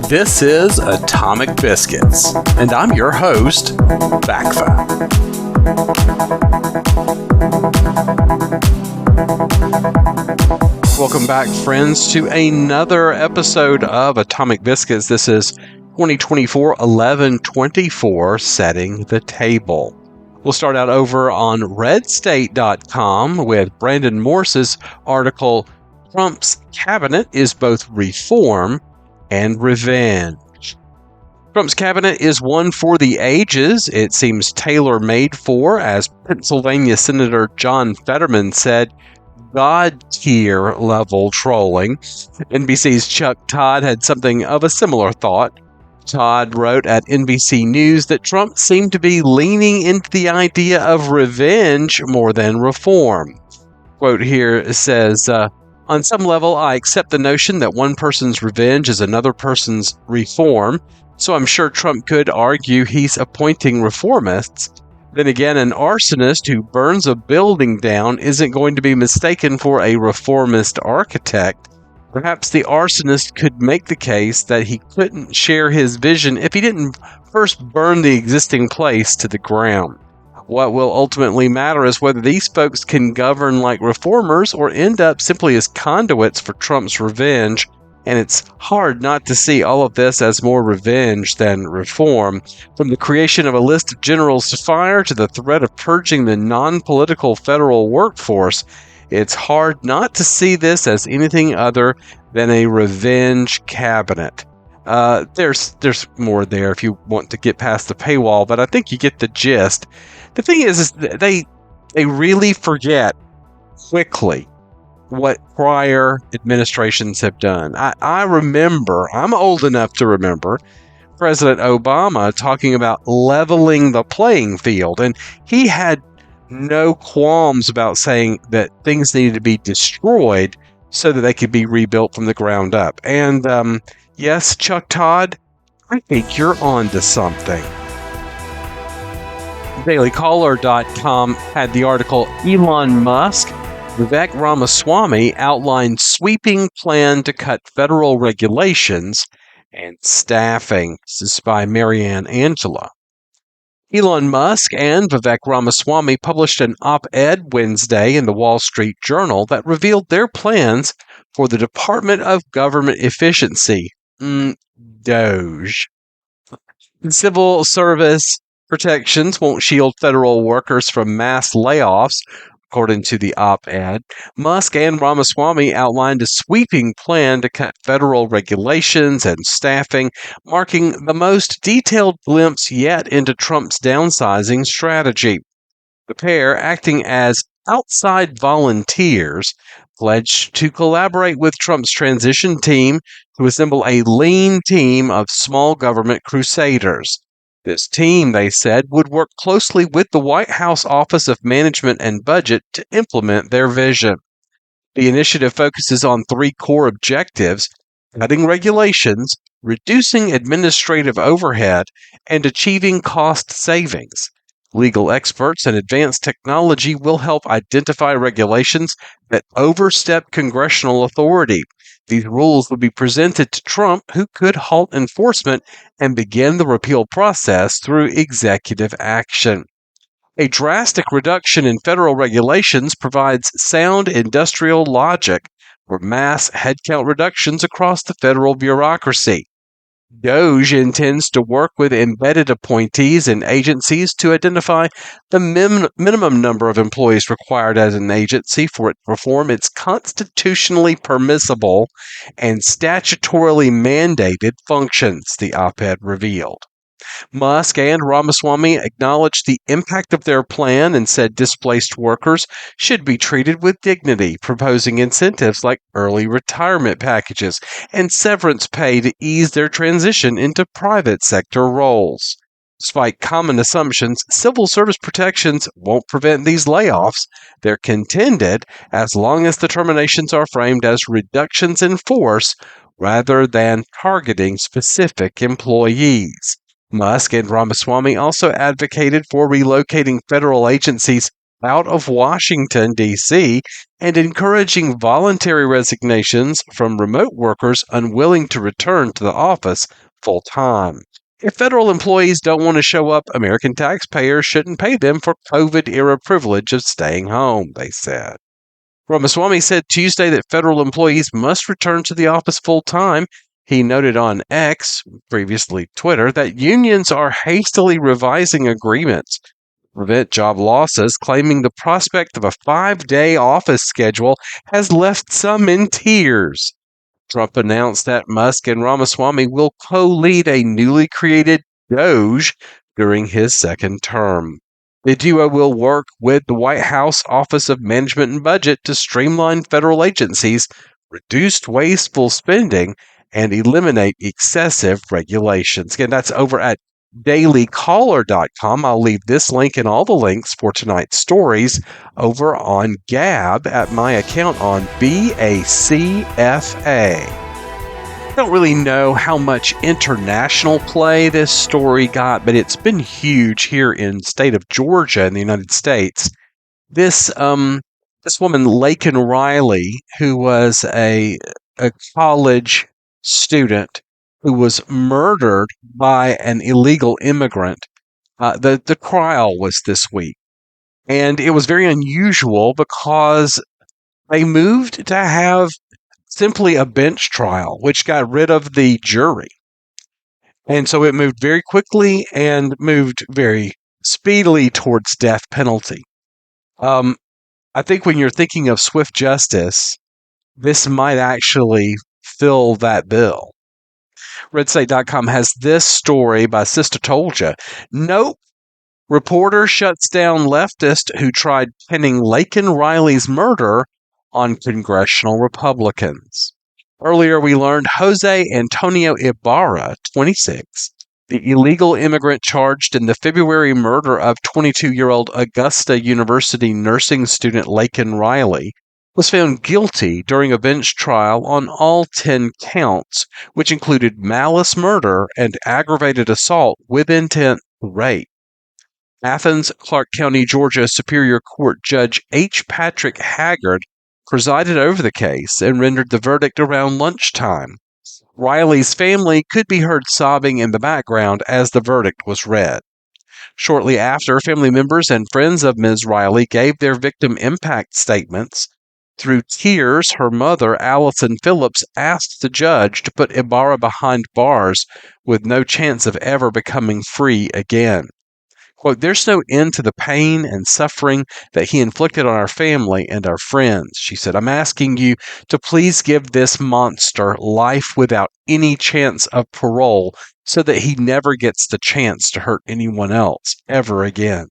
This is Atomic Biscuits, and I'm your host, BACFA. Welcome back, friends, to another episode of Atomic Biscuits. This is 2024-11-24, Setting the Table. We'll start out over on redstate.com with Brandon Morse's article, Trump's Cabinet is both reform and revenge. Trump's cabinet is one for the ages. It seems tailor-made for, as Pennsylvania Senator John Fetterman said, God-tier level trolling. NBC's Chuck Todd had something of a similar thought. Todd wrote at NBC News that Trump seemed to be leaning into the idea of revenge more than reform. Quote here says, on some level, I accept the notion that one person's revenge is another person's reform, so I'm sure Trump could argue he's appointing reformists. Then again, an arsonist who burns a building down isn't going to be mistaken for a reformist architect. Perhaps the arsonist could make the case that he couldn't share his vision if he didn't first burn the existing place to the ground. What will ultimately matter is whether these folks can govern like reformers or end up simply as conduits for Trump's revenge, and it's hard not to see all of this as more revenge than reform. From the creation of a list of generals to fire to the threat of purging the non-political federal workforce, it's hard not to see this as anything other than a revenge cabinet. There's more there if you want to get past the paywall, but I think you get the gist. The thing is they really forget quickly what prior administrations have done. I remember, I'm old enough to remember, President Obama talking about leveling the playing field, and he had no qualms about saying that things needed to be destroyed so that they could be rebuilt from the ground up. And yes, Chuck Todd, I think you're on to something. DailyCaller.com had the article, Elon Musk, Vivek Ramaswamy outlined sweeping plan to cut federal regulations and staffing. This is by Marianne Angela. Elon Musk and Vivek Ramaswamy published an op-ed Wednesday in the Wall Street Journal that revealed their plans for the Department of Government Efficiency, DOGE. Civil service protections won't shield federal workers from mass layoffs, according to the op-ed. Musk and Ramaswamy outlined a sweeping plan to cut federal regulations and staffing, marking the most detailed glimpse yet into Trump's downsizing strategy. The pair, acting as outside volunteers, pledged to collaborate with Trump's transition team to assemble a lean team of small government crusaders. This team, they said, would work closely with the White House Office of Management and Budget to implement their vision. The initiative focuses on three core objectives: cutting regulations, reducing administrative overhead, and achieving cost savings. Legal experts and advanced technology will help identify regulations that overstep congressional authority. These rules would be presented to Trump, who could halt enforcement and begin the repeal process through executive action. A drastic reduction in federal regulations provides sound industrial logic for mass headcount reductions across the federal bureaucracy. DOGE intends to work with embedded appointees and agencies to identify the minimum number of employees required as an agency for it to perform its constitutionally permissible and statutorily mandated functions, the op-ed revealed. Musk and Ramaswamy acknowledged the impact of their plan and said displaced workers should be treated with dignity, proposing incentives like early retirement packages and severance pay to ease their transition into private sector roles. Despite common assumptions, civil service protections won't prevent these layoffs. They're contended as long as the terminations are framed as reductions in force rather than targeting specific employees. Musk and Ramaswamy also advocated for relocating federal agencies out of Washington, D.C., and encouraging voluntary resignations from remote workers unwilling to return to the office full time. If federal employees don't want to show up, American taxpayers shouldn't pay them for COVID-era privilege of staying home, they said. Ramaswamy said Tuesday that federal employees must return to the office full time. He noted on X, previously Twitter, that unions are hastily revising agreements to prevent job losses, claiming the prospect of a 5-day office schedule has left some in tears. Trump announced that Musk and Ramaswamy will co-lead a newly created DOGE during his second term. The duo will work with the White House Office of Management and Budget to streamline federal agencies, reduce wasteful spending, and eliminate excessive regulations. Again, that's over at dailycaller.com. I'll leave this link and all the links for tonight's stories over on Gab at my account on BACFA. I don't really know how much international play this story got, but it's been huge here in the state of Georgia in the United States. This woman, Laken Riley, who was a college student who was murdered by an illegal immigrant. The trial was this week, and it was very unusual because they moved to have simply a bench trial, which got rid of the jury. And so it moved very quickly and moved very speedily towards death penalty. I think when you're thinking of swift justice, this might actually fill that bill. RedState.com has this story by Sister Told Ya. Nope. Reporter shuts down leftist who tried pinning Laken Riley's murder on congressional Republicans. Earlier, we learned Jose Antonio Ibarra, 26, the illegal immigrant charged in the February murder of 22-year-old Augusta University nursing student Laken Riley, was found guilty during a bench trial on all 10 counts, which included malice murder and aggravated assault with intent to rape. Athens, Clark County, Georgia Superior Court Judge H. Patrick Haggard presided over the case and rendered the verdict around lunchtime. Riley's family could be heard sobbing in the background as the verdict was read. Shortly after, family members and friends of Ms. Riley gave their victim impact statements. Through tears, her mother, Allison Phillips, asked the judge to put Ibarra behind bars with no chance of ever becoming free again. Quote, "There's no end to the pain and suffering that he inflicted on our family and our friends," she said. "I'm asking you to please give this monster life without any chance of parole so that he never gets the chance to hurt anyone else ever again."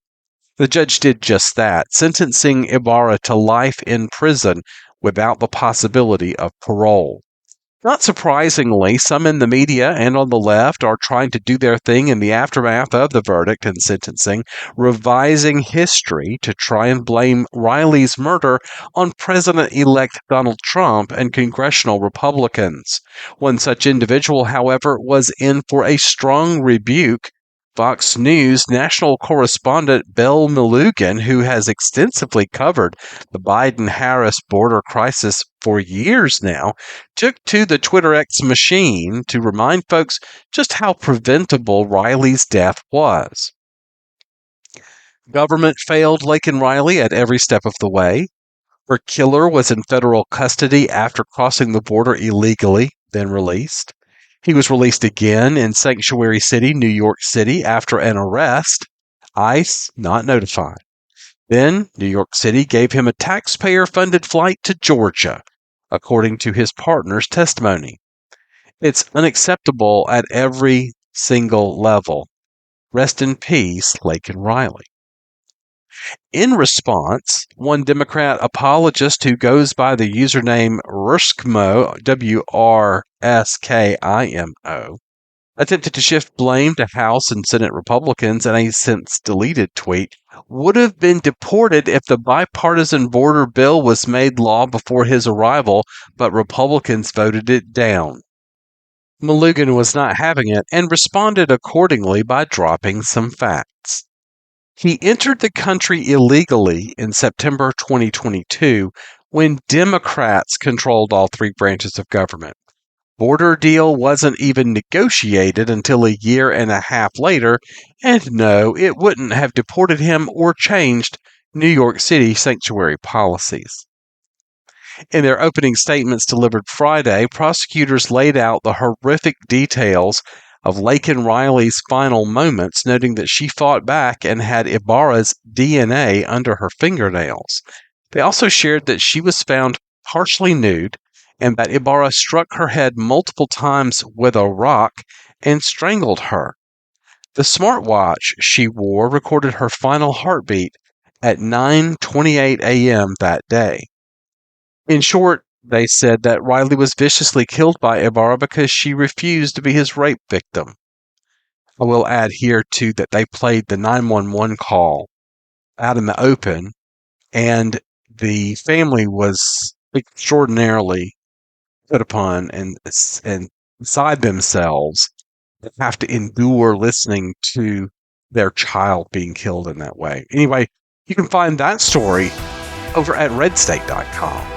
The judge did just that, sentencing Ibarra to life in prison without the possibility of parole. Not surprisingly, some in the media and on the left are trying to do their thing in the aftermath of the verdict and sentencing, revising history to try and blame Riley's murder on President-elect Donald Trump and congressional Republicans. One such individual, however, was in for a strong rebuke. Fox News national correspondent Bill Milligan, who has extensively covered the Biden-Harris border crisis for years now, took to the Twitter X machine to remind folks just how preventable Riley's death was. Government failed Laken Riley at every step of the way. Her killer was in federal custody after crossing the border illegally, then released. He was released again in Sanctuary City, New York City, after an arrest. ICE not notified. Then, New York City gave him a taxpayer-funded flight to Georgia, according to his partner's testimony. It's unacceptable at every single level. Rest in peace, Laken Riley. In response, one Democrat apologist who goes by the username Wrskimo, WRSKIMO, attempted to shift blame to House and Senate Republicans in a since deleted tweet, would have been deported if the bipartisan border bill was made law before his arrival, but Republicans voted it down. Milligan was not having it and responded accordingly by dropping some facts. He entered the country illegally in September 2022 when Democrats controlled all three branches of government. Border deal wasn't even negotiated until a year and a half later, and no, it wouldn't have deported him or changed New York City sanctuary policies. In their opening statements delivered Friday, prosecutors laid out the horrific details of Laken Riley's final moments, noting that she fought back and had Ibarra's DNA under her fingernails. They also shared that she was found partially nude and that Ibarra struck her head multiple times with a rock and strangled her. The smartwatch she wore recorded her final heartbeat at 9:28 a.m. that day. In short, they said that Riley was viciously killed by Ibarra because she refused to be his rape victim. I will add here, too, that they played the 911 call out in the open, and the family was extraordinarily put upon and beside themselves to have to endure listening to their child being killed in that way. Anyway, you can find that story over at redstate.com.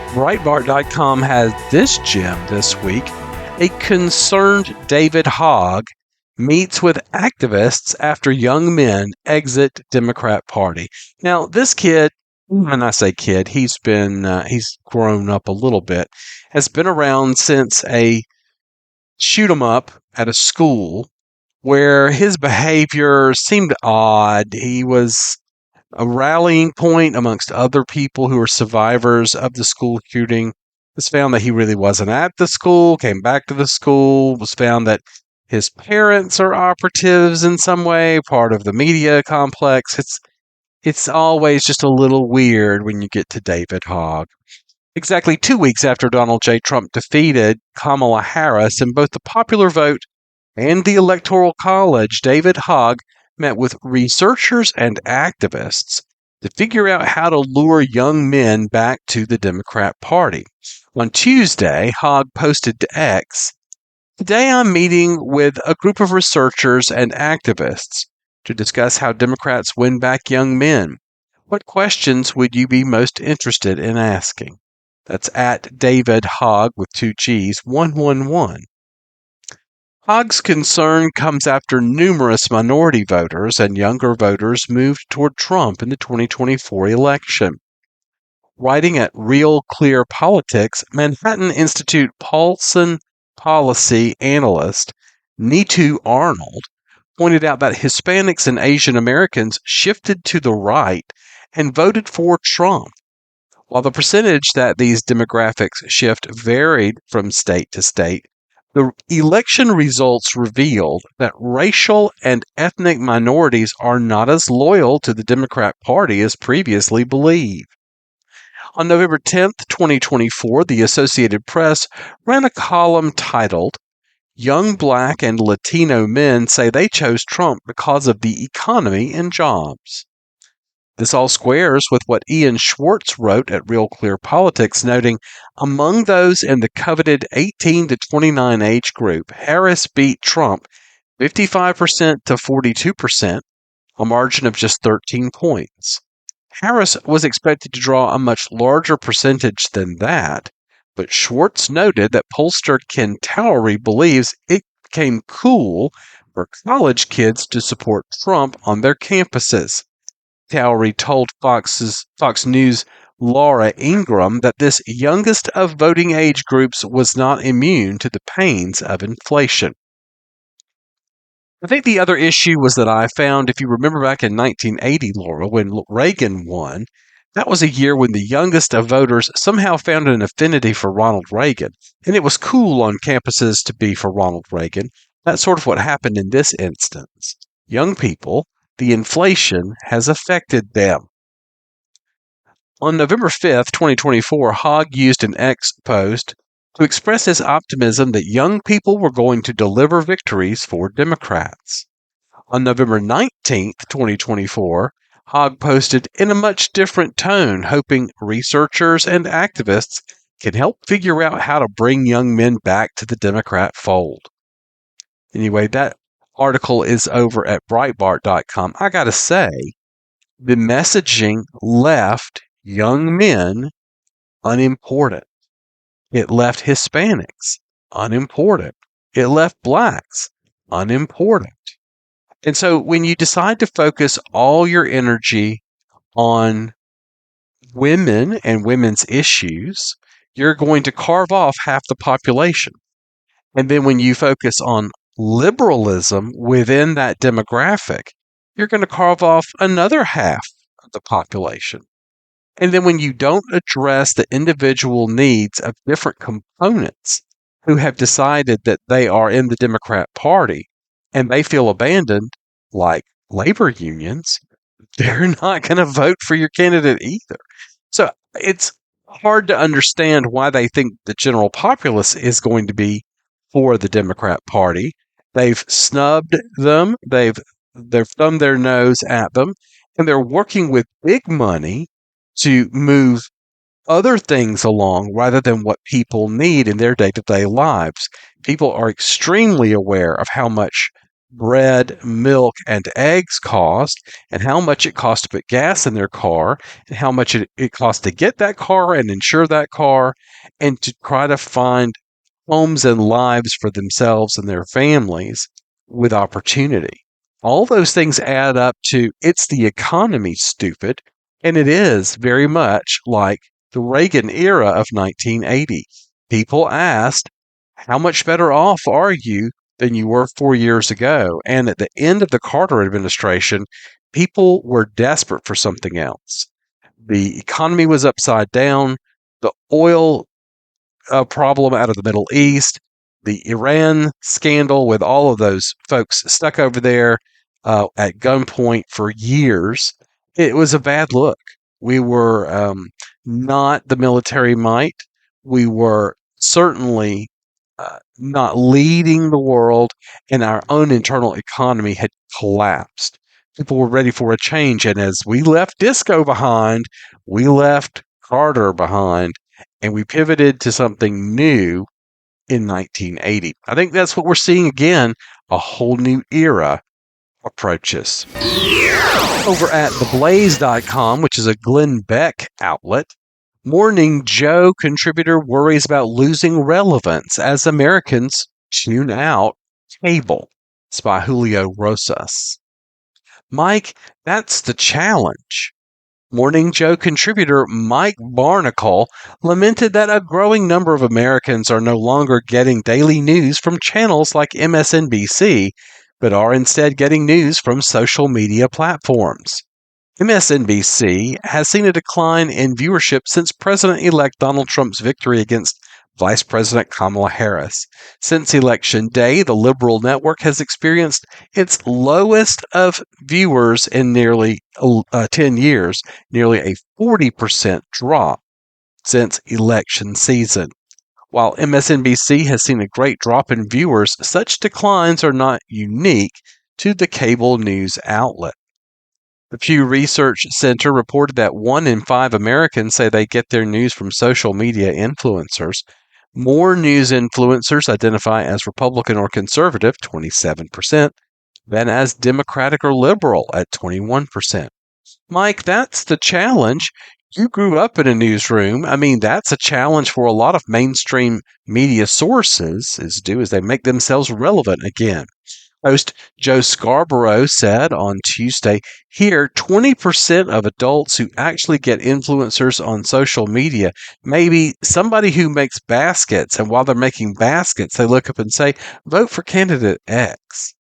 Breitbart.com has this gem this week. A concerned David Hogg meets with activists after young men exit Democrat Party. Now, this kid, when I say kid, he's grown up a little bit, has been around since a shoot 'em up at a school where his behavior seemed odd. He was a rallying point amongst other people who were survivors of the school shooting. It was found that he really wasn't at the school, came back to the school, was found that his parents are operatives in some way, part of the media complex. It's always just a little weird when you get to David Hogg. Exactly 2 weeks after Donald J. Trump defeated Kamala Harris in both the popular vote and the Electoral College, David Hogg met with researchers and activists to figure out how to lure young men back to the Democrat Party. On Tuesday, Hogg posted to X, "Today I'm meeting with a group of researchers and activists to discuss how Democrats win back young men. What questions would you be most interested in asking?" That's at David Hogg with 2 G's, 111. Hogg's concern comes after numerous minority voters and younger voters moved toward Trump in the 2024 election. Writing at Real Clear Politics, Manhattan Institute Paulson policy analyst Neetu Arnold pointed out that Hispanics and Asian Americans shifted to the right and voted for Trump. While the percentage that these demographics shift varied from state to state, the election results revealed that racial and ethnic minorities are not as loyal to the Democrat Party as previously believed. On November 10th, 2024, the Associated Press ran a column titled, "Young Black and Latino Men Say They Chose Trump Because of the Economy and Jobs." This all squares with what Ian Schwartz wrote at Real Clear Politics, noting, among those in the coveted 18 to 29 age group, Harris beat Trump 55% to 42%, a margin of just 13 points. Harris was expected to draw a much larger percentage than that, but Schwartz noted that pollster Ken Towery believes it became cool for college kids to support Trump on their campuses. Towery told Fox News' Laura Ingraham that this youngest of voting age groups was not immune to the pains of inflation. I think the other issue was that I found, if you remember back in 1980, Laura, when Reagan won, that was a year when the youngest of voters somehow found an affinity for Ronald Reagan, and it was cool on campuses to be for Ronald Reagan. That's sort of what happened in this instance. Young people, the inflation has affected them. On November 5th, 2024, Hogg used an X post to express his optimism that young people were going to deliver victories for Democrats. On November 19th, 2024, Hogg posted in a much different tone, hoping researchers and activists can help figure out how to bring young men back to the Democrat fold. Anyway, that article is over at Breitbart.com. I got to say, the messaging left young men unimportant. It left Hispanics unimportant. It left blacks unimportant. And so when you decide to focus all your energy on women and women's issues, you're going to carve off half the population. And then when you focus on liberalism within that demographic, you're going to carve off another half of the population. And then when you don't address the individual needs of different components who have decided that they are in the Democrat Party and they feel abandoned, like labor unions, they're not going to vote for your candidate either. So it's hard to understand why they think the general populace is going to be for the Democrat Party. They've snubbed them. They've thumbed their nose at them, and they're working with big money to move other things along rather than what people need in their day-to-day lives. People are extremely aware of how much bread, milk, and eggs cost, and how much it costs to put gas in their car, and how much it costs to get that car and insure that car, and to try to find homes and lives for themselves and their families with opportunity. All those things add up to it's the economy, stupid. And it is very much like the Reagan era of 1980. People asked, how much better off are you than you were 4 years ago? And at the end of the Carter administration, people were desperate for something else. The economy was upside down. The oil problem out of the Middle East, the Iran scandal with all of those folks stuck over there at gunpoint for years. It was a bad look. We were not the military might. We were certainly not leading the world, and our own internal economy had collapsed. People were ready for a change, and as we left disco behind, we left Carter behind, and we pivoted to something new in 1980. I think that's what we're seeing again. A whole new era approaches. Over at theblaze.com, which is a Glenn Beck outlet, Morning Joe contributor worries about losing relevance as Americans tune out cable. It's by Julio Rosas. Mike, that's the challenge. Morning Joe contributor Mike Barnacle lamented that a growing number of Americans are no longer getting daily news from channels like MSNBC, but are instead getting news from social media platforms. MSNBC has seen a decline in viewership since President-elect Donald Trump's victory against Vice President Kamala Harris. Since Election Day, the liberal network has experienced its lowest of viewers in nearly 10 years, nearly a 40% drop since election season. While MSNBC has seen a great drop in viewers, such declines are not unique to the cable news outlet. The Pew Research Center reported that 1 in 5 Americans say they get their news from social media influencers. More news influencers identify as Republican or conservative, 27%, than as Democratic or liberal at 21%. Mike, that's the challenge. You grew up in a newsroom. I mean, that's a challenge for a lot of mainstream media sources, as they make themselves relevant again. Host Joe Scarborough said on Tuesday, here, 20% of adults who actually get influencers on social media may be somebody who makes baskets, and while they're making baskets, they look up and say, vote for candidate X.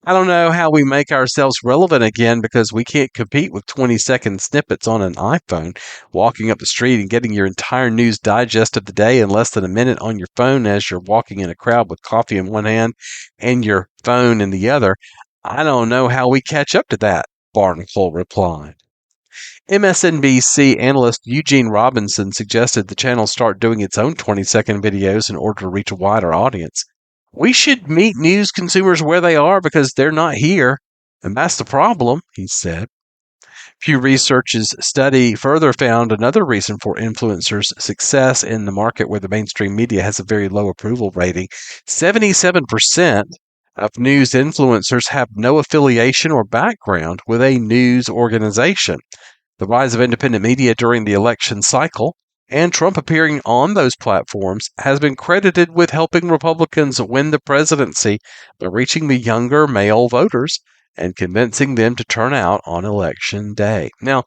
I don't know how we make ourselves relevant again because we can't compete with 20-second snippets on an iPhone, walking up the street and getting your entire news digest of the day in less than a minute on your phone as you're walking in a crowd with coffee in one hand and your phone in the other. I don't know how we catch up to that, Barnacle replied. MSNBC analyst Eugene Robinson suggested the channel start doing its own 20-second videos in order to reach a wider audience. We should meet news consumers where they are because they're not here, and that's the problem, he said. Pew Research's study further found another reason for influencers' success in the market where the mainstream media has a very low approval rating. 77% of news influencers have no affiliation or background with a news organization. The rise of independent media during the election cycle and Trump appearing on those platforms has been credited with helping Republicans win the presidency by reaching the younger male voters and convincing them to turn out on Election Day. Now,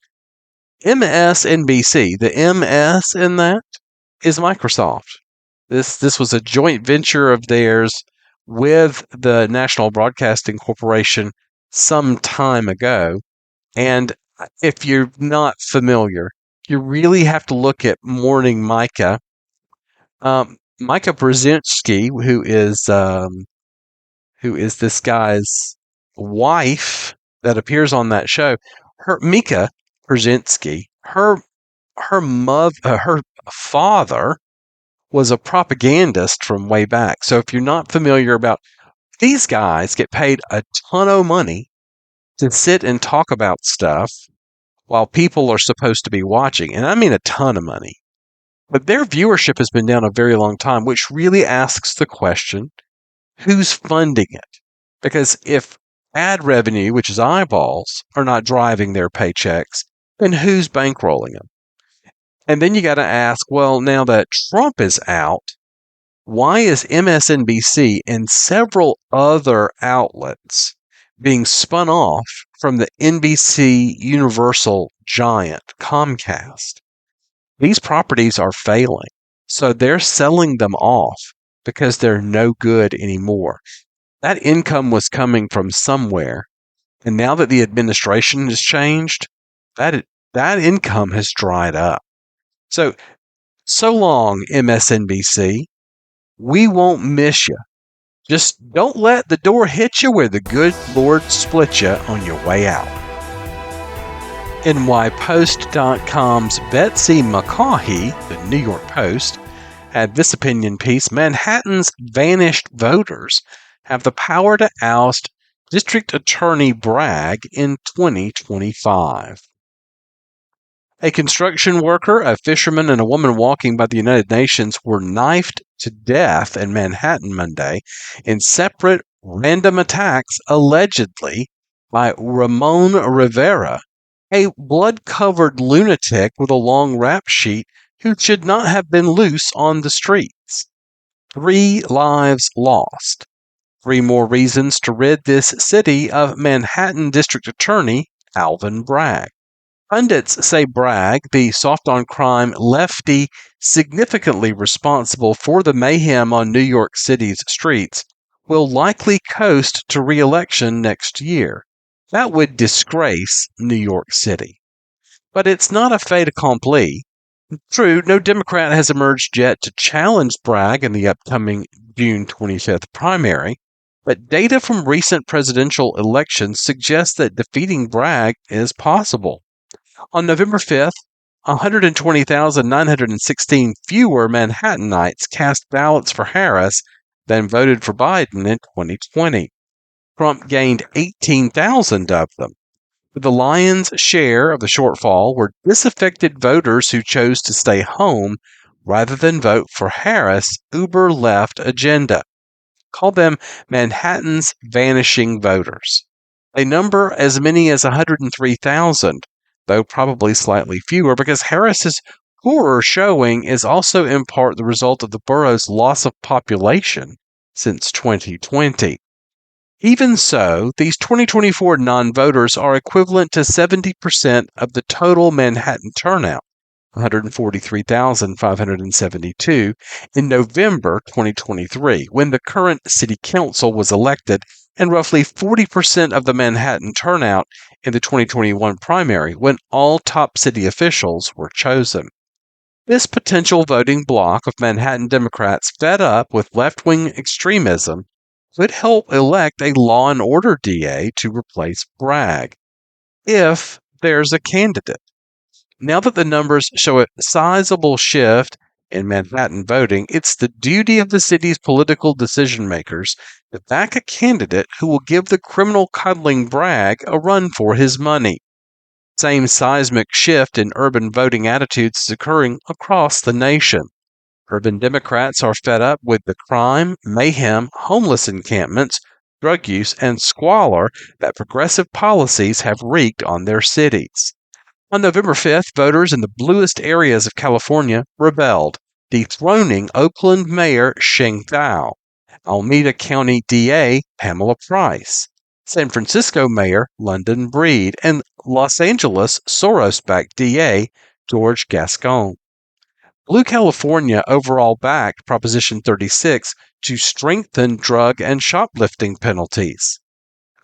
MSNBC, the MS in that is Microsoft. This was a joint venture of theirs with the National Broadcasting Corporation some time ago. And if you're not familiar, you really have to look at Morning Micah. Micah Brzezinski, who is this guy's wife that appears on that show. Mika Brzezinski, her father was a propagandist from way back. So if you're not familiar about these guys, get paid a ton of money to sit and talk about stuff while people are supposed to be watching. And I mean a ton of money. But their viewership has been down a very long time, which really asks the question, who's funding it? Because if ad revenue, which is eyeballs, are not driving their paychecks, then who's bankrolling them? And then you got to ask, well, now that Trump is out, why is MSNBC and several other outlets being spun off from the NBC Universal giant Comcast? These properties are failing, so they're selling them off because they're no good anymore. That income was coming from somewhere, and now that the administration has changed, that income has dried up. So long, MSNBC. We won't miss you. Just don't let the door hit you where the good Lord split you on your way out. NYPost.com's Betsy McCaughey, the New York Post, had this opinion piece: Manhattan's vanished voters have the power to oust District Attorney Bragg in 2025. A construction worker, a fisherman, and a woman walking by the United Nations were knifed to death in Manhattan Monday in separate random attacks allegedly by Ramon Rivera, a blood-covered lunatic with a long rap sheet who should not have been loose on the streets. 3 lives lost. 3 more reasons to rid this city of Manhattan District Attorney Alvin Bragg. Pundits say Bragg, the soft-on-crime lefty significantly responsible for the mayhem on New York City's streets, will likely coast to re-election next year. That would disgrace New York City. But it's not a fait accompli. True, no Democrat has emerged yet to challenge Bragg in the upcoming June 25th primary, but data from recent presidential elections suggests that defeating Bragg is possible. On November 5th, 120,916 fewer Manhattanites cast ballots for Harris than voted for Biden in 2020. Trump gained 18,000 of them. The lion's share of the shortfall were disaffected voters who chose to stay home rather than vote for Harris' uber-left agenda. Call them Manhattan's vanishing voters. They number as many as 103,000, though probably slightly fewer, because Harris's poorer showing is also in part the result of the borough's loss of population since 2020. Even so, these 2024 non-voters are equivalent to 70% of the total Manhattan turnout, 143,572, in November 2023, when the current city council was elected, and roughly 40% of the Manhattan turnout in the 2021 primary, when all top city officials were chosen. This potential voting bloc of Manhattan Democrats fed up with left-wing extremism could help elect a law and order DA to replace Bragg, if there's a candidate. Now that the numbers show a sizable shift in Manhattan voting, it's the duty of the city's political decision makers to back a candidate who will give the criminal-coddling Bragg a run for his money. Same seismic shift in urban voting attitudes is occurring across the nation. Urban Democrats are fed up with the crime, mayhem, homeless encampments, drug use, and squalor that progressive policies have wreaked on their cities. On November 5th, voters in the bluest areas of California rebelled, dethroning Oakland Mayor Sheng Thao, Alameda County DA Pamela Price, San Francisco Mayor London Breed, and Los Angeles Soros-backed DA George Gascon. Blue California overall backed Proposition 36 to strengthen drug and shoplifting penalties.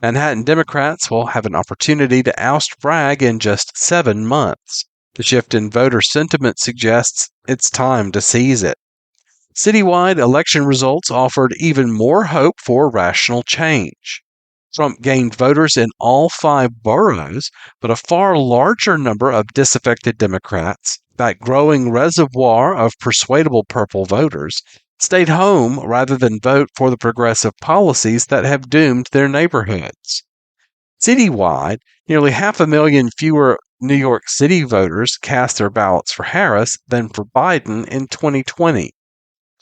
Manhattan Democrats will have an opportunity to oust Bragg in just 7 months. The shift in voter sentiment suggests it's time to seize it. Citywide election results offered even more hope for rational change. Trump gained voters in all 5 boroughs, but a far larger number of disaffected Democrats, that growing reservoir of persuadable purple voters, stayed home rather than vote for the progressive policies that have doomed their neighborhoods. Citywide, nearly 500,000 fewer New York City voters cast their ballots for Harris than for Biden in 2020.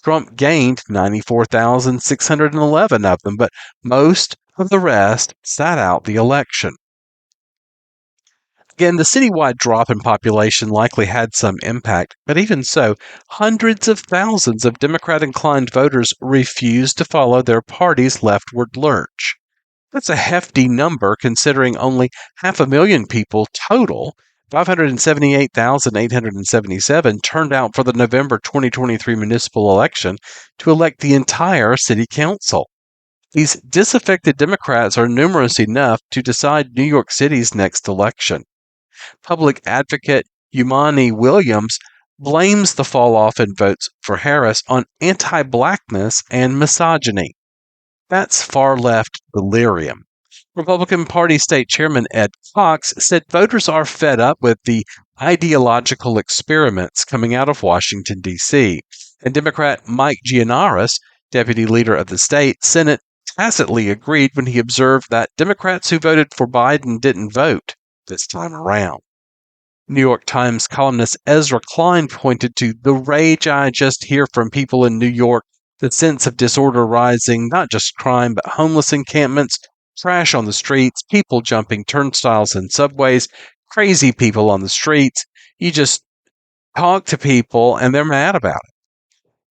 Trump gained 94,611 of them, but most of the rest sat out the election. Again, the citywide drop in population likely had some impact, but even so, hundreds of thousands of Democrat-inclined voters refused to follow their party's leftward lurch. That's a hefty number considering only 500,000 people total, 578,877, turned out for the November 2023 municipal election to elect the entire city council. These disaffected Democrats are numerous enough to decide New York City's next election. Public advocate Umani Williams blames the fall-off in votes for Harris on anti-blackness and misogyny. That's far-left delirium. Republican Party State Chairman Ed Cox said voters are fed up with the ideological experiments coming out of Washington, D.C., and Democrat Mike Gianaris, deputy leader of the state Senate, tacitly agreed when he observed that Democrats who voted for Biden didn't vote this time around. New York Times columnist Ezra Klein pointed to the rage I just hear from people in New York, the sense of disorder rising, not just crime, but homeless encampments, trash on the streets, people jumping turnstiles and subways, crazy people on the streets. You just talk to people and they're mad about it.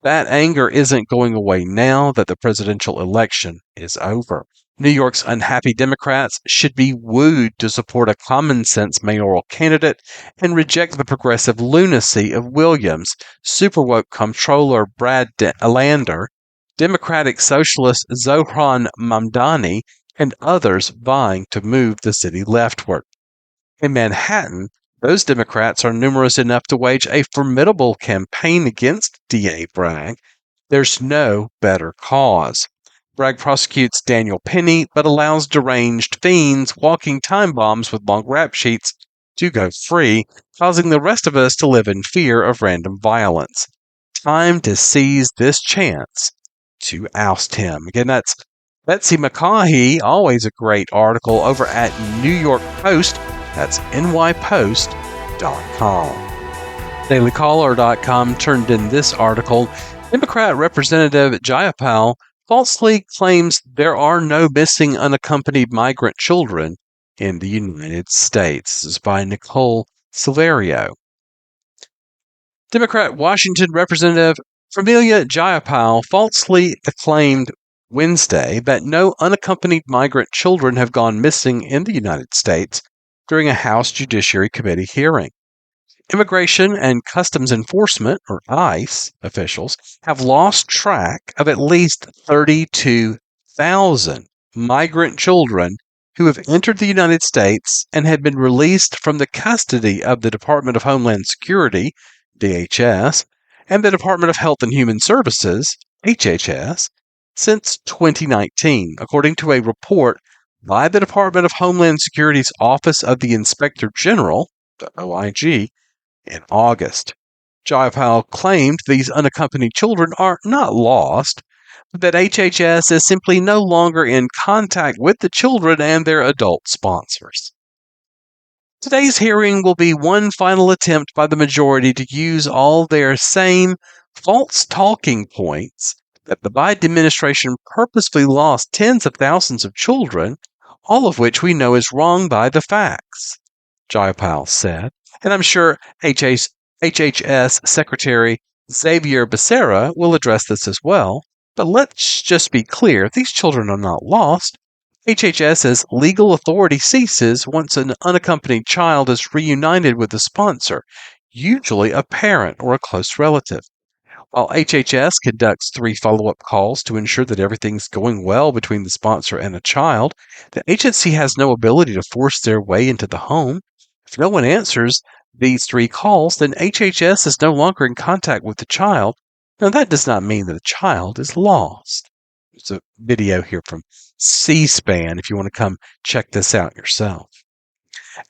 That anger isn't going away now that the presidential election is over. New York's unhappy Democrats should be wooed to support a common-sense mayoral candidate and reject the progressive lunacy of Williams, super woke comptroller Brad Lander, Democratic Socialist Zohran Mamdani, and others vying to move the city leftward. In Manhattan, those Democrats are numerous enough to wage a formidable campaign against D.A. Bragg. There's no better cause. Bragg prosecutes Daniel Penny, but allows deranged fiends walking time bombs with long rap sheets to go free, causing the rest of us to live in fear of random violence. Time to seize this chance to oust him. Again, that's Betsy McCaughey, always a great article over at New York Post. That's nypost.com. DailyCaller.com turned in this article. Democrat Representative Jayapal falsely claims there are no missing unaccompanied migrant children in the United States. This is by Nicole Silverio. Democrat Washington Representative Familia Jayapal falsely acclaimed Wednesday that no unaccompanied migrant children have gone missing in the United States during a House Judiciary Committee hearing. Immigration and Customs Enforcement, or ICE, officials have lost track of at least 32,000 migrant children who have entered the United States and had been released from the custody of the Department of Homeland Security, DHS, and the Department of Health and Human Services, HHS, since 2019, according to a report by the Department of Homeland Security's Office of the Inspector General, the OIG, in August. Jayapal claimed these unaccompanied children are not lost, but that HHS is simply no longer in contact with the children and their adult sponsors. Today's hearing will be one final attempt by the majority to use all their same false talking points that the Biden administration purposefully lost tens of thousands of children, all of which we know is wrong by the facts, Jayapal said. And I'm sure HHS Secretary Xavier Becerra will address this as well. But let's just be clear, these children are not lost. HHS's legal authority ceases once an unaccompanied child is reunited with the sponsor, usually a parent or a close relative. While HHS conducts 3 follow-up calls to ensure that everything's going well between the sponsor and a child, the agency has no ability to force their way into the home. If no one answers these 3 calls, then HHS is no longer in contact with the child. Now, that does not mean that the child is lost. There's a video here from C-SPAN if you want to come check this out yourself.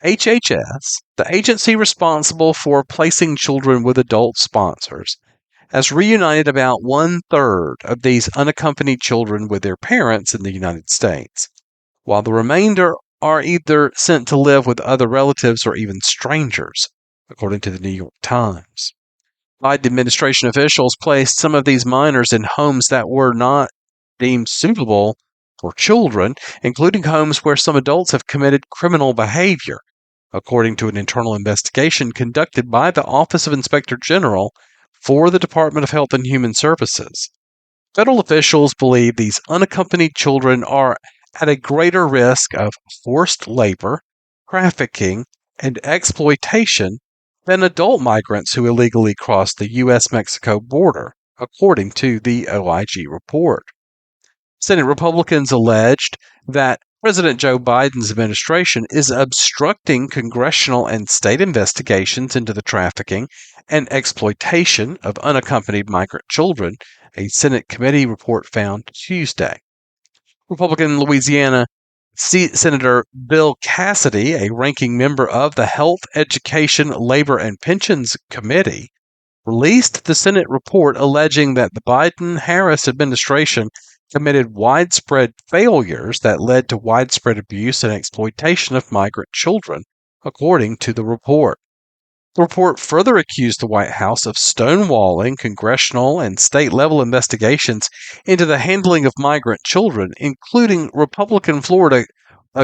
HHS, the agency responsible for placing children with adult sponsors, has reunited about 1/3 of these unaccompanied children with their parents in the United States, while the remainder are either sent to live with other relatives or even strangers, according to the New York Times. Biden administration officials placed some of these minors in homes that were not deemed suitable for children, including homes where some adults have committed criminal behavior, according to an internal investigation conducted by the Office of Inspector General for the Department of Health and Human Services. Federal officials believe these unaccompanied children are at a greater risk of forced labor, trafficking, and exploitation than adult migrants who illegally cross the U.S.-Mexico border, according to the OIG report. Senate Republicans alleged that President Joe Biden's administration is obstructing congressional and state investigations into the trafficking and exploitation of unaccompanied migrant children, a Senate committee report found Tuesday. Republican Louisiana Senator Bill Cassidy, a ranking member of the Health, Education, Labor, and Pensions Committee, released the Senate report alleging that the Biden-Harris administration committed widespread failures that led to widespread abuse and exploitation of migrant children, according to the report. The report further accused the White House of stonewalling congressional and state-level investigations into the handling of migrant children, including Republican Florida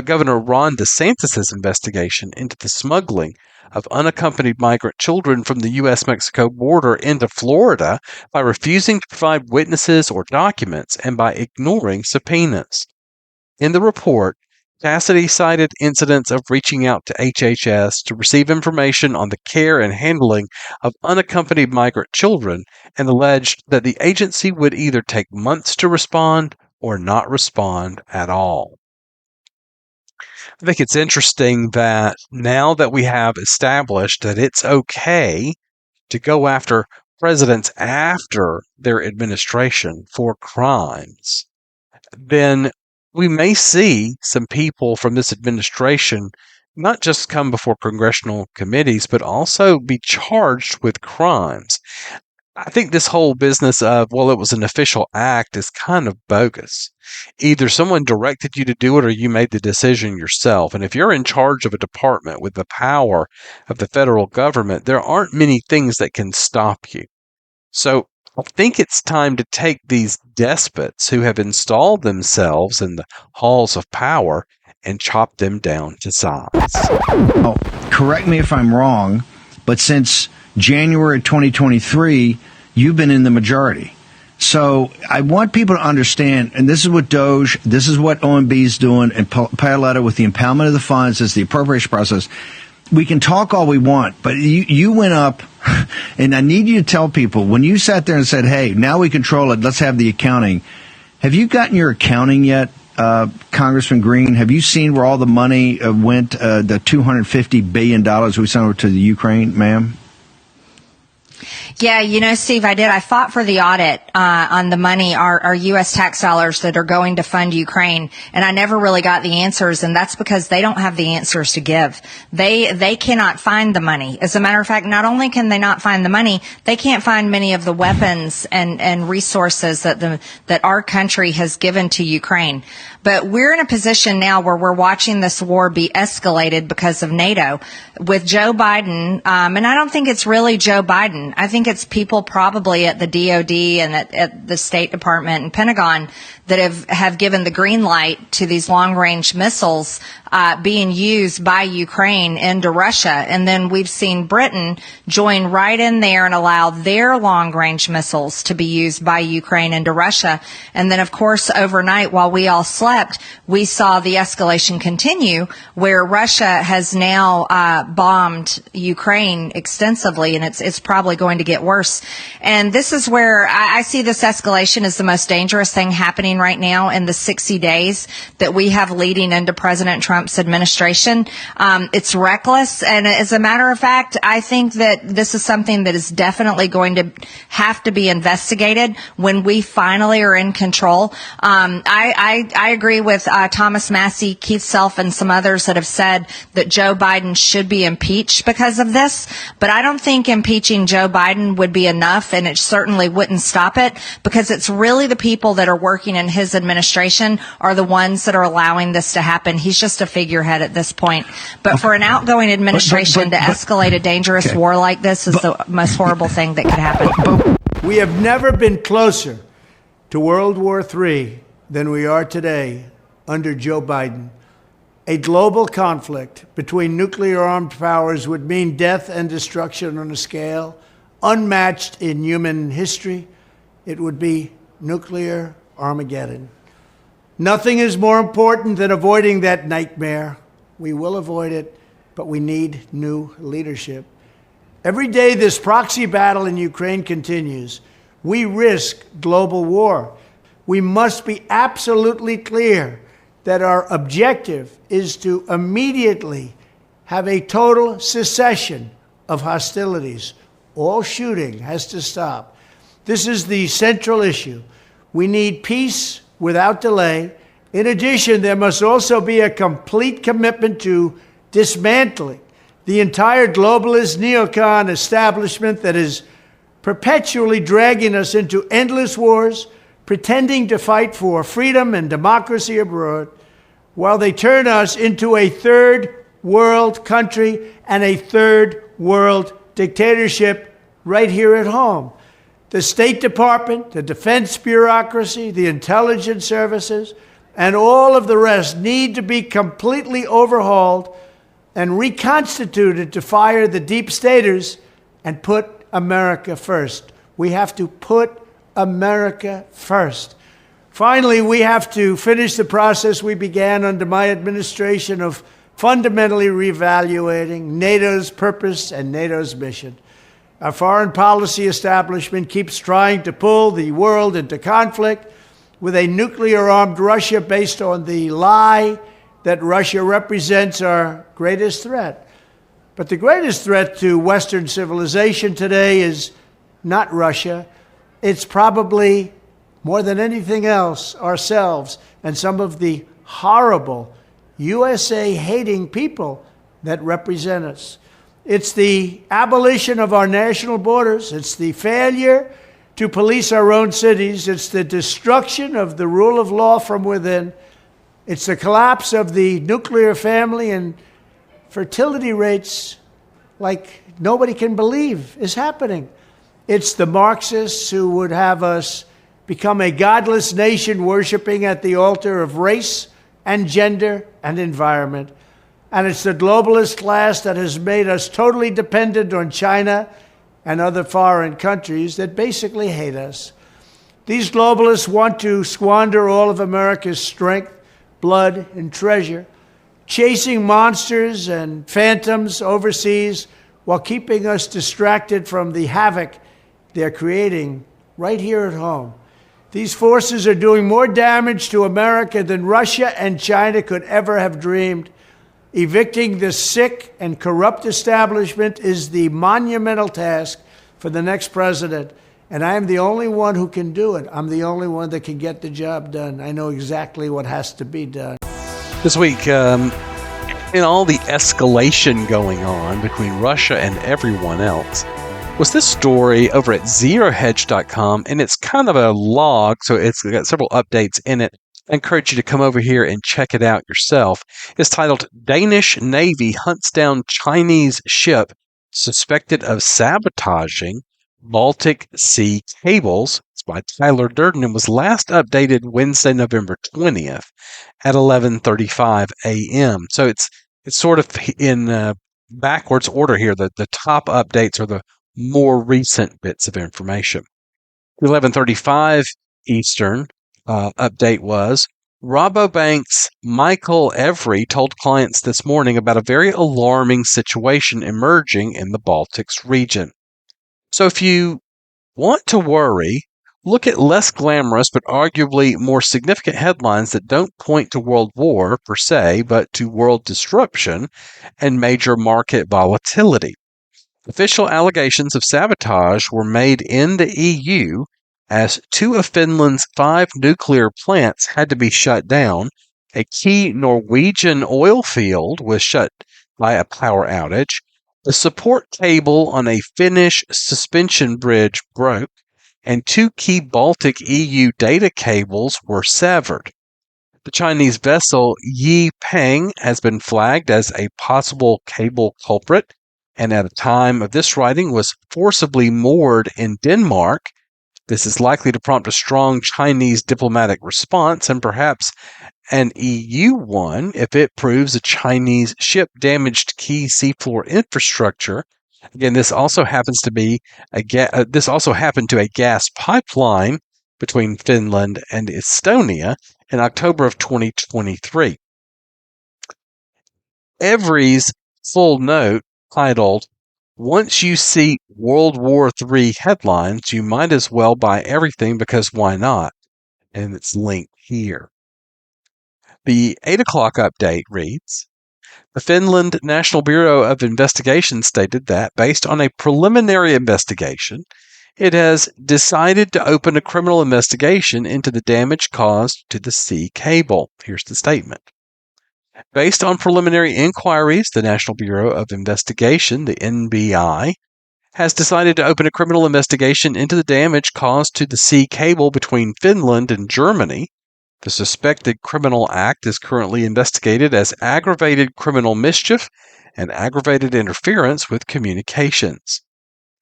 Governor Ron DeSantis' investigation into the smuggling of unaccompanied migrant children from the U.S.-Mexico border into Florida by refusing to provide witnesses or documents and by ignoring subpoenas. In the report, Cassidy cited incidents of reaching out to HHS to receive information on the care and handling of unaccompanied migrant children and alleged that the agency would either take months to respond or not respond at all. I think it's interesting that now that we have established that it's okay to go after presidents after their administration for crimes, then we may see some people from this administration not just come before congressional committees, but also be charged with crimes. I think this whole business of, well, it was an official act is kind of bogus. Either someone directed you to do it or you made the decision yourself. And if you're in charge of a department with the power of the federal government, there aren't many things that can stop you. So I think it's time to take these despots who have installed themselves in the halls of power and chop them down to size. Oh, correct me if I'm wrong, but since January 2023, you've been in the majority. So I want people to understand, and this is what DOJ, this is what OMB is doing, and Paoletta with the impoundment of the funds, is the appropriation process. We can talk all we want, but you went up, and I need you to tell people, when you sat there and said, hey, now we control it, let's have the accounting. Have you gotten your accounting yet, Congressman Green? Have you seen where all the money went, the $250 billion we sent over to the Ukraine, ma'am? Yeah, Steve, I did. I fought for the audit on the money, our U.S. tax dollars that are going to fund Ukraine, and I never really got the answers, and that's because they don't have the answers to give. They cannot find the money. As a matter of fact, not only can they not find the money, they can't find many of the weapons and resources that our country has given to Ukraine. But we're in a position now where we're watching this war be escalated because of NATO with Joe Biden, and I don't think it's really Joe Biden. I think it's people probably at the DOD and at the State Department and Pentagon that have given the green light to these long-range missiles being used by Ukraine into Russia. And then we've seen Britain join right in there and allow their long-range missiles to be used by Ukraine into Russia. And then, of course, overnight, while we all slept, we saw the escalation continue, where Russia has now bombed Ukraine extensively, and it's probably going to get worse. And this is where I see this escalation as the most dangerous thing happening right now in the 60 days that we have leading into President Trump's administration. It's reckless, and as a matter of fact, I think that this is something that is definitely going to have to be investigated when we finally are in control. I agree with Thomas Massey, Keith Self, and some others that have said that Joe Biden should be impeached because of this, but I don't think impeaching Joe Biden would be enough, and it certainly wouldn't stop it, because it's really the people that are working in his administration are the ones that are allowing this to happen. He's just a figurehead at this point. But for an outgoing administration to escalate a dangerous war like this is the most horrible thing that could happen. We have never been closer to World War III than we are today under Joe Biden. A global conflict between nuclear-armed powers would mean death and destruction on a scale unmatched in human history. It would be nuclear Armageddon. Nothing is more important than avoiding that nightmare. We will avoid it, but we need new leadership. Every day this proxy battle in Ukraine continues, we risk global war. We must be absolutely clear that our objective is to immediately have a total cessation of hostilities. All shooting has to stop. This is the central issue. We need peace without delay. In addition, there must also be a complete commitment to dismantling the entire globalist neocon establishment that is perpetually dragging us into endless wars, pretending to fight for freedom and democracy abroad, while they turn us into a third world country and a third world dictatorship right here at home. The State Department, the defense bureaucracy, the intelligence services, and all of the rest need to be completely overhauled and reconstituted to fire the deep staters and put America first. We have to put America first. Finally, we have to finish the process we began under my administration of fundamentally reevaluating NATO's purpose and NATO's mission. Our foreign policy establishment keeps trying to pull the world into conflict with a nuclear-armed Russia based on the lie that Russia represents our greatest threat. But the greatest threat to Western civilization today is not Russia. It's probably, more than anything else, ourselves and some of the horrible USA-hating people that represent us. It's the abolition of our national borders. It's the failure to police our own cities. It's the destruction of the rule of law from within. It's the collapse of the nuclear family and fertility rates like nobody can believe is happening. It's the Marxists who would have us become a godless nation worshiping at the altar of race and gender and environment. And it's the globalist class that has made us totally dependent on China and other foreign countries that basically hate us. These globalists want to squander all of America's strength, blood, and treasure, chasing monsters and phantoms overseas while keeping us distracted from the havoc they're creating right here at home. These forces are doing more damage to America than Russia and China could ever have dreamed. Evicting this sick and corrupt establishment is the monumental task for the next president. And I am the only one who can do it. I'm the only one that can get the job done. I know exactly what has to be done. This week, in all the escalation going on between Russia and everyone else, was this story over at zerohedge.com, and it's kind of a log, so it's got several updates in it. I encourage you to come over here and check it out yourself. It's titled, Danish Navy Hunts Down Chinese Ship Suspected of Sabotaging Baltic Sea Cables. It's by Tyler Durden and was last updated Wednesday, November 20th at 11:35 a.m. So it's sort of in backwards order here. The top updates are the more recent bits of information. 11:35 Eastern update was Rabobank's Michael Every told clients this morning about a very alarming situation emerging in the Baltics region. So if you want to worry, look at less glamorous but arguably more significant headlines that don't point to world war per se, but to world disruption and major market volatility. Official allegations of sabotage were made in the EU as 2 of Finland's 5 nuclear plants had to be shut down. A key Norwegian oil field was shut by a power outage. The support cable on a Finnish suspension bridge broke, and 2 key Baltic EU data cables were severed. The Chinese vessel Yi Peng has been flagged as a possible cable culprit, and at the time of this writing was forcibly moored in Denmark. This is likely to prompt a strong Chinese diplomatic response and perhaps an EU one if it proves a Chinese ship damaged key seafloor infrastructure. Again, this also happens to be this also happened to a gas pipeline between Finland and Estonia in October of 2023. Every's full note titled, "Once you see World War III headlines, you might as well buy everything because why not?" And it's linked here. The 8 o'clock update reads, the Finland National Bureau of Investigation stated that, based on a preliminary investigation, it has decided to open a criminal investigation into the damage caused to the sea cable. Here's the statement. Based on preliminary inquiries, the National Bureau of Investigation, the NBI, has decided to open a criminal investigation into the damage caused to the sea cable between Finland and Germany. The suspected criminal act is currently investigated as aggravated criminal mischief and aggravated interference with communications.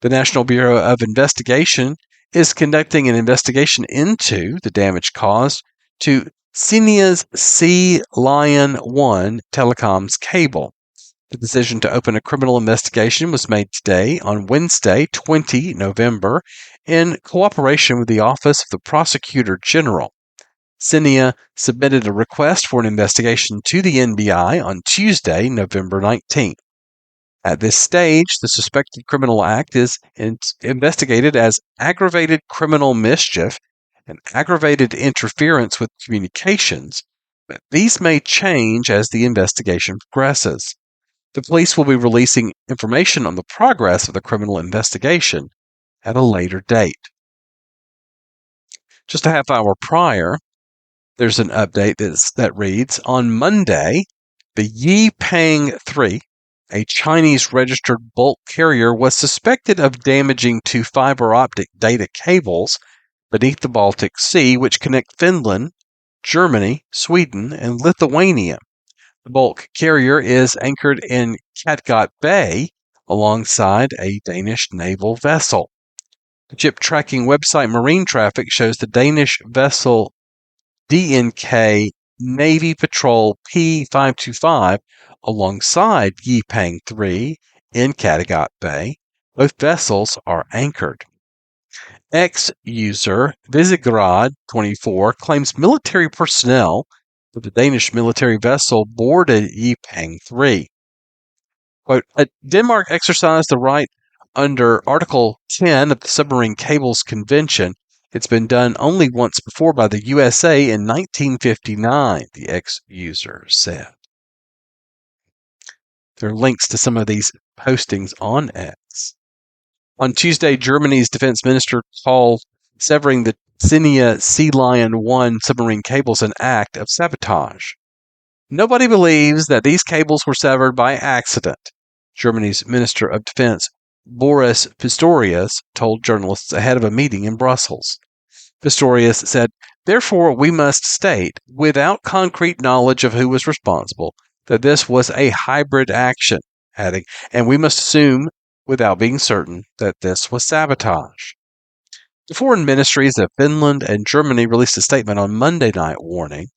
The National Bureau of Investigation is conducting an investigation into the damage caused to Cinea's Sea Lion 1 telecoms cable. The decision to open a criminal investigation was made today, on Wednesday, 20 November, in cooperation with the Office of the Prosecutor General. Cinea submitted a request for an investigation to the NBI on Tuesday, November 19th. At this stage, the suspected criminal act is investigated as aggravated criminal mischief and aggravated interference with communications, but these may change as the investigation progresses. The police will be releasing information on the progress of the criminal investigation at a later date. Just a half hour prior, there's an update that reads, on Monday, the Yi Peng 3, a Chinese registered bulk carrier, was suspected of damaging 2 fiber optic data cables beneath the Baltic Sea, which connect Finland, Germany, Sweden, and Lithuania. The bulk carrier is anchored in Kattegat Bay alongside a Danish naval vessel. The ship tracking website Marine Traffic shows the Danish vessel DNK Navy Patrol P525 alongside Yi Peng 3 in Kattegat Bay. Both vessels are anchored. Ex-user Visegrad 24 claims military personnel with the Danish military vessel boarded Yi Peng 3. Quote, Denmark exercised the right under Article 10 of the Submarine Cables Convention. It's been done only once before by the USA in 1959, the ex-user said. There are links to some of these postings on X. On Tuesday, Germany's defense minister called severing the Cinea Sea Lion 1 submarine cables an act of sabotage. Nobody believes that these cables were severed by accident, Germany's Minister of Defense Boris Pistorius told journalists ahead of a meeting in Brussels. Pistorius said, therefore, we must state, without concrete knowledge of who was responsible, that this was a hybrid action, adding, and we must assume without being certain that this was sabotage. The foreign ministries of Finland and Germany released a statement on Monday night warning,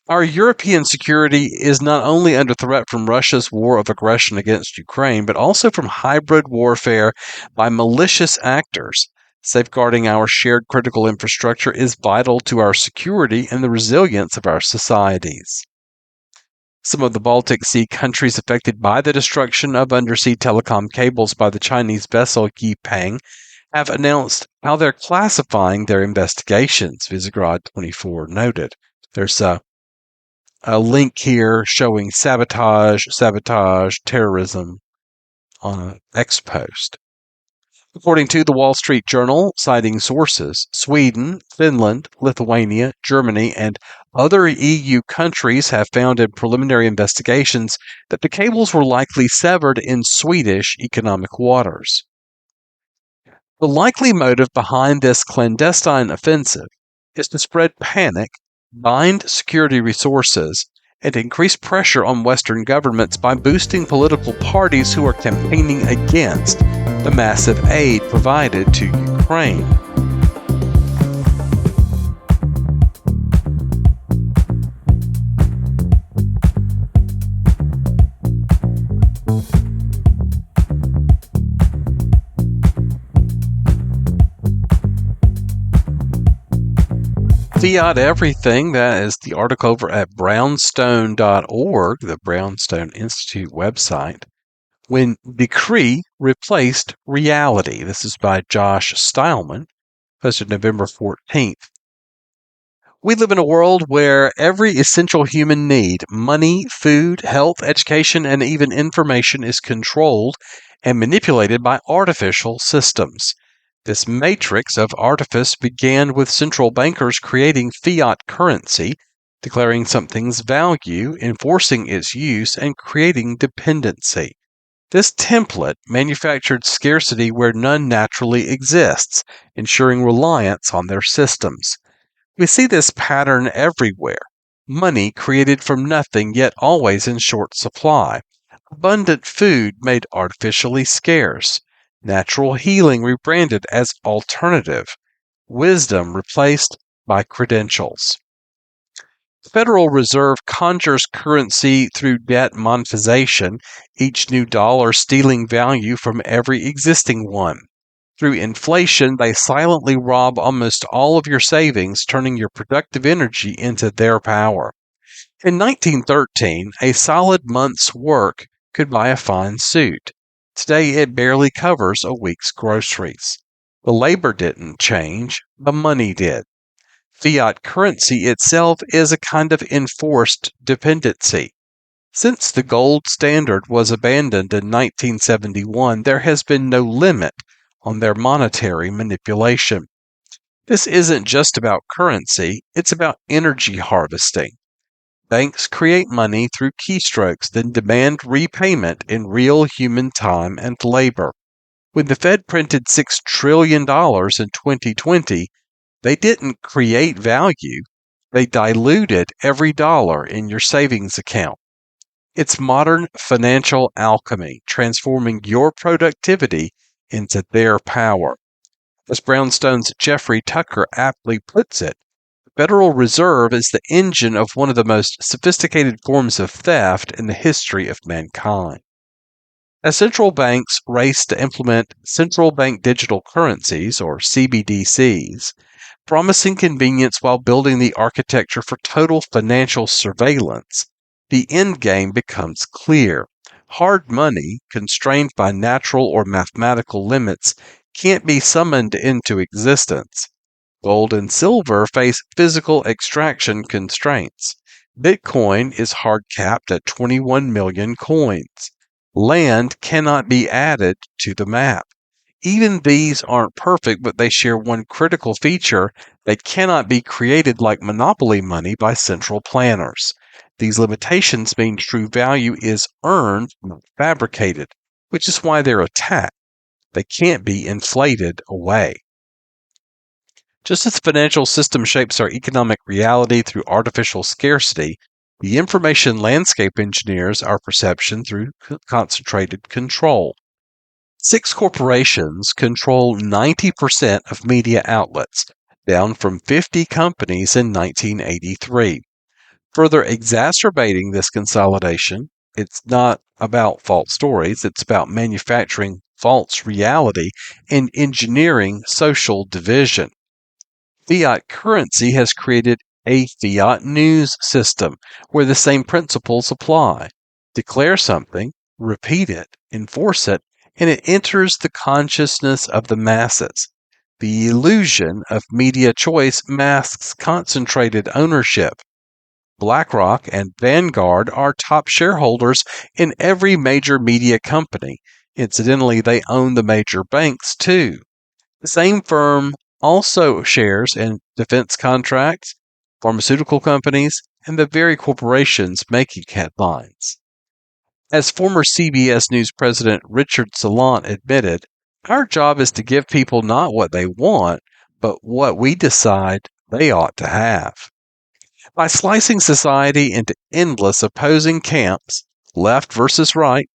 "Our European security is not only under threat from Russia's war of aggression against Ukraine, but also from hybrid warfare by malicious actors. Safeguarding our shared critical infrastructure is vital to our security and the resilience of our societies." Some of the Baltic Sea countries affected by the destruction of undersea telecom cables by the Chinese vessel Yipeng have announced how they're classifying their investigations, Visegrad 24 noted. There's a link here showing sabotage, terrorism on an X post. According to the Wall Street Journal, citing sources, Sweden, Finland, Lithuania, Germany, and other EU countries have found in preliminary investigations that the cables were likely severed in Swedish economic waters. The likely motive behind this clandestine offensive is to spread panic, bind security resources, and increase pressure on Western governments by boosting political parties who are campaigning against the massive aid provided to Ukraine. Fiat everything, that is the article over at brownstone.org, the Brownstone Institute website. When decree replaced reality. This is by Josh Stileman, posted November 14th. We live in a world where every essential human need, money, food, health, education, and even information is controlled and manipulated by artificial systems. This matrix of artifice began with central bankers creating fiat currency, declaring something's value, enforcing its use, and creating dependency. This template manufactured scarcity where none naturally exists, ensuring reliance on their systems. We see this pattern everywhere. Money created from nothing, yet always in short supply. Abundant food made artificially scarce. Natural healing rebranded as alternative. Wisdom replaced by credentials. The Federal Reserve conjures currency through debt monetization, each new dollar stealing value from every existing one. Through inflation, they silently rob almost all of your savings, turning your productive energy into their power. In 1913, a solid month's work could buy a fine suit. Today, it barely covers a week's groceries. The labor didn't change, the money did. Fiat currency itself is a kind of enforced dependency. Since the gold standard was abandoned in 1971, there has been no limit on their monetary manipulation. This isn't just about currency, it's about energy harvesting. Banks create money through keystrokes, then demand repayment in real human time and labor. When the Fed printed $6 trillion in 2020, they didn't create value, they diluted every dollar in your savings account. It's modern financial alchemy, transforming your productivity into their power. As Brownstone's Jeffrey Tucker aptly puts it, the Federal Reserve is the engine of one of the most sophisticated forms of theft in the history of mankind. As central banks race to implement central bank digital currencies, or CBDCs, promising convenience while building the architecture for total financial surveillance, the end game becomes clear. Hard money, constrained by natural or mathematical limits, can't be summoned into existence. Gold and silver face physical extraction constraints. Bitcoin is hard capped at 21 million coins. Land cannot be added to the map. Even these aren't perfect, but they share one critical feature: they cannot be created like monopoly money by central planners. These limitations mean true value is earned, not fabricated, which is why they're attacked. They can't be inflated away. Just as the financial system shapes our economic reality through artificial scarcity, the information landscape engineers our perception through concentrated control. Six corporations control 90% of media outlets, down from 50 companies in 1983. Further exacerbating this consolidation, it's not about false stories, it's about manufacturing false reality and engineering social division. Fiat currency has created a fiat news system where the same principles apply. Declare something, repeat it, enforce it, and it enters the consciousness of the masses. The illusion of media choice masks concentrated ownership. BlackRock and Vanguard are top shareholders in every major media company. Incidentally, they own the major banks too. The same firm also shares in defense contracts, pharmaceutical companies, and the very corporations making headlines. As former CBS News President Richard Salant admitted, our job is to give people not what they want, but what we decide they ought to have. By slicing society into endless opposing camps, left versus right,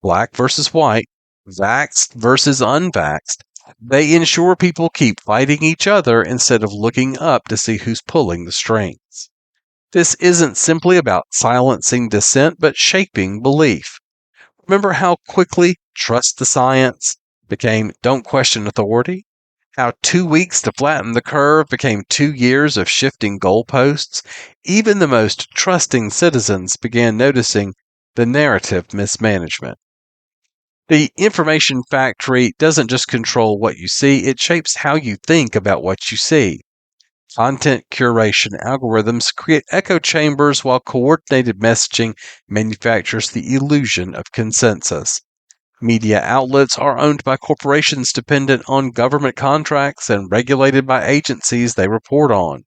black versus white, vaxxed versus unvaxxed, they ensure people keep fighting each other instead of looking up to see who's pulling the strings. This isn't simply about silencing dissent, but shaping belief. Remember how quickly trust the science became don't question authority? How 2 weeks to flatten the curve became 2 years of shifting goalposts? Even the most trusting citizens began noticing the narrative mismanagement. The information factory doesn't just control what you see, it shapes how you think about what you see. Content curation algorithms create echo chambers while coordinated messaging manufactures the illusion of consensus. Media outlets are owned by corporations dependent on government contracts and regulated by agencies they report on.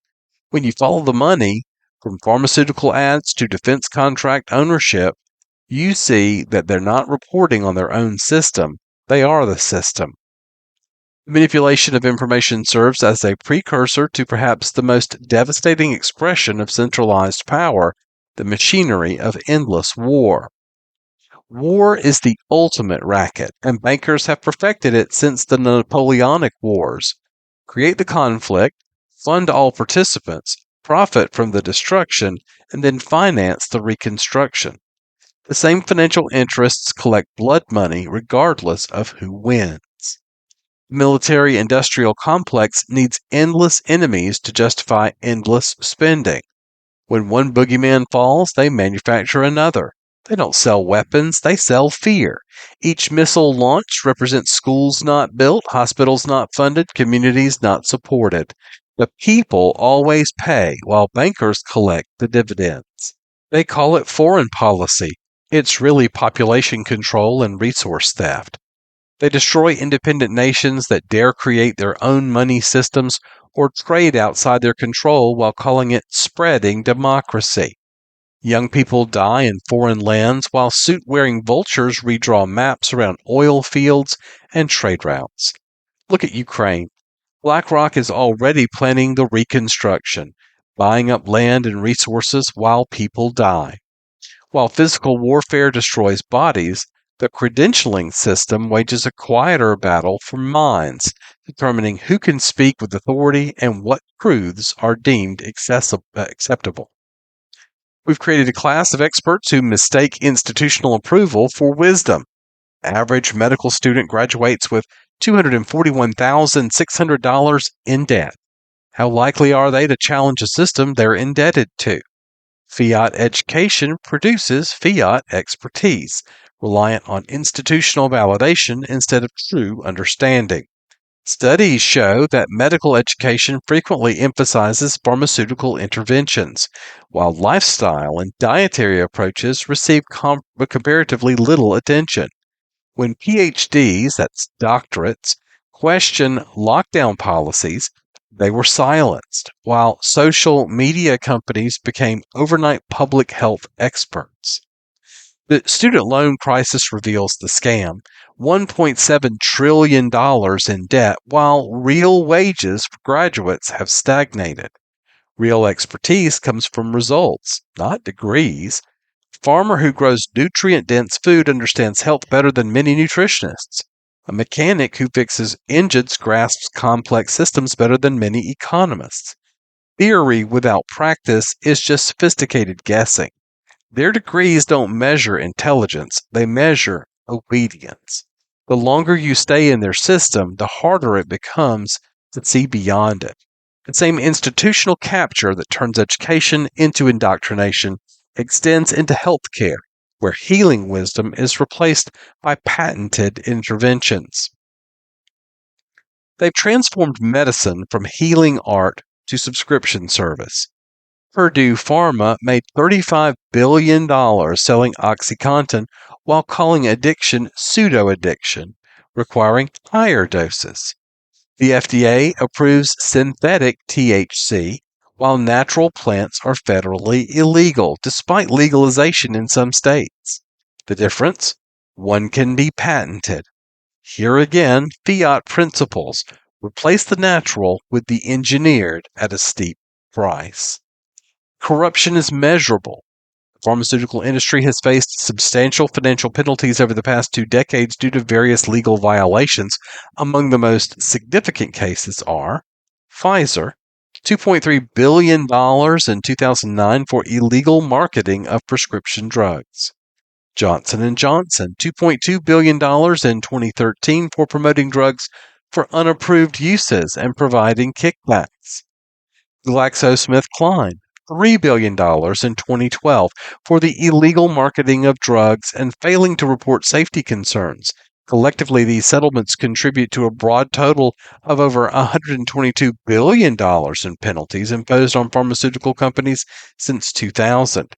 When you follow the money, from pharmaceutical ads to defense contract ownership, you see that they're not reporting on their own system, they are the system. The manipulation of information serves as a precursor to perhaps the most devastating expression of centralized power, the machinery of endless war. War is the ultimate racket, and bankers have perfected it since the Napoleonic Wars. Create the conflict, fund all participants, profit from the destruction, and then finance the reconstruction. The same financial interests collect blood money regardless of who wins. The military industrial complex needs endless enemies to justify endless spending. When one boogeyman falls, they manufacture another. They don't sell weapons, they sell fear. Each missile launched represents schools not built, hospitals not funded, communities not supported. The people always pay while bankers collect the dividends. They call it foreign policy. It's really population control and resource theft. They destroy independent nations that dare create their own money systems or trade outside their control while calling it spreading democracy. Young people die in foreign lands while suit-wearing vultures redraw maps around oil fields and trade routes. Look at Ukraine. BlackRock is already planning the reconstruction, buying up land and resources while people die. While physical warfare destroys bodies, the credentialing system wages a quieter battle for minds, determining who can speak with authority and what truths are deemed acceptable. We've created a class of experts who mistake institutional approval for wisdom. Average medical student graduates with $241,600 in debt. How likely are they to challenge a system they're indebted to? Fiat education produces fiat expertise, reliant on institutional validation instead of true understanding. Studies show that medical education frequently emphasizes pharmaceutical interventions, while lifestyle and dietary approaches receive comparatively little attention. When PhDs, that's doctorates, question lockdown policies, they were silenced, while social media companies became overnight public health experts. The student loan crisis reveals the scam. $1.7 trillion in debt, while real wages for graduates have stagnated. Real expertise comes from results, not degrees. A farmer who grows nutrient-dense food understands health better than many nutritionists. A mechanic who fixes engines grasps complex systems better than many economists. Theory without practice is just sophisticated guessing. Their degrees don't measure intelligence, they measure obedience. The longer you stay in their system, the harder it becomes to see beyond it. The same institutional capture that turns education into indoctrination extends into healthcare, where healing wisdom is replaced by patented interventions. They've transformed medicine from healing art to subscription service. Purdue Pharma made $35 billion selling OxyContin while calling addiction pseudo-addiction, requiring higher doses. The FDA approves synthetic THC, while natural plants are federally illegal, despite legalization in some states. The difference? One can be patented. Here again, fiat principles replace the natural with the engineered at a steep price. Corruption is measurable. The pharmaceutical industry has faced substantial financial penalties over the past 2 decades due to various legal violations. Among the most significant cases are Pfizer, $2.3 billion in 2009 for illegal marketing of prescription drugs. Johnson & Johnson, $2.2 billion in 2013 for promoting drugs for unapproved uses and providing kickbacks. GlaxoSmithKline, $3 billion in 2012 for the illegal marketing of drugs and failing to report safety concerns. Collectively, these settlements contribute to a broad total of over $122 billion in penalties imposed on pharmaceutical companies since 2000.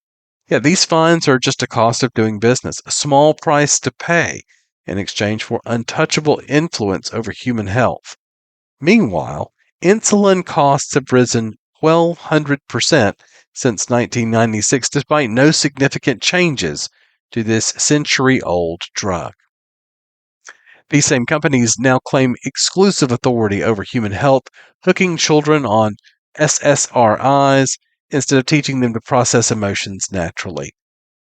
Yeah, these fines are just a cost of doing business, a small price to pay in exchange for untouchable influence over human health. Meanwhile, insulin costs have risen 1,200% since 1996, despite no significant changes to this century-old drug. These same companies now claim exclusive authority over human health, hooking children on SSRIs instead of teaching them to process emotions naturally.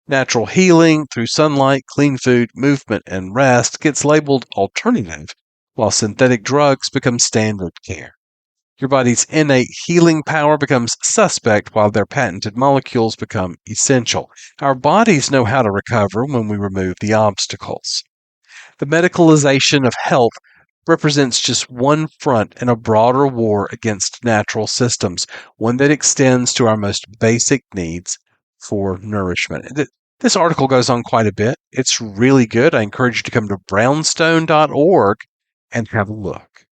Natural healing through sunlight, clean food, movement, and rest gets labeled alternative, while synthetic drugs become standard care. Your body's innate healing power becomes suspect while their patented molecules become essential. Our bodies know how to recover when we remove the obstacles. The medicalization of health represents just one front in a broader war against natural systems, one that extends to our most basic needs for nourishment. This article goes on quite a bit. It's really good. I encourage you to come to brownstone.org and have a look.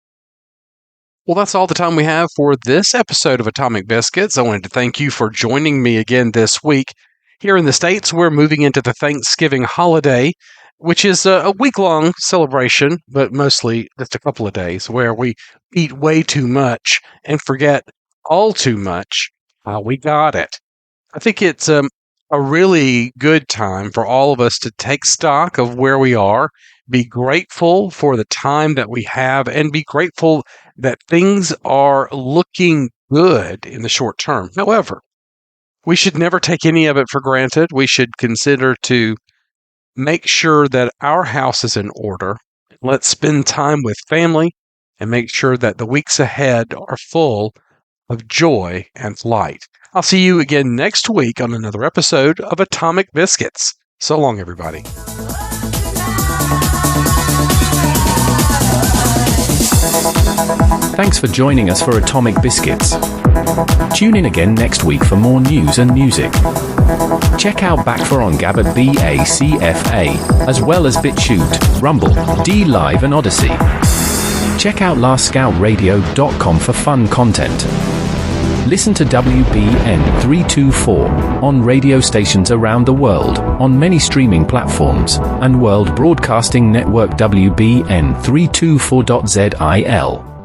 Well, that's all the time we have for this episode of Atomic Biscuits. I wanted to thank you for joining me again this week. Here in the States, we're moving into the Thanksgiving holiday, which is a week-long celebration, but mostly just a couple of days, where we eat way too much and forget all too much how we got it. I think it's a really good time for all of us to take stock of where we are, be grateful for the time that we have, and be grateful that things are looking good in the short term. However, we should never take any of it for granted. We should consider to make sure that our house is in order. Let's spend time with family and make sure that the weeks ahead are full of joy and light. I'll see you again next week on another episode of Atomic Biscuits. So long, everybody. Thanks for joining us for Atomic Biscuits. Tune in again next week for more news and music. Check out BACFA on Gab at BACFA, as well as BitChute, Rumble, DLive and Odyssey. Check out LastScoutRadio.com for fun content. Listen to WBN 324 on radio stations around the world, on many streaming platforms, and World Broadcasting Network WBN 324.zil.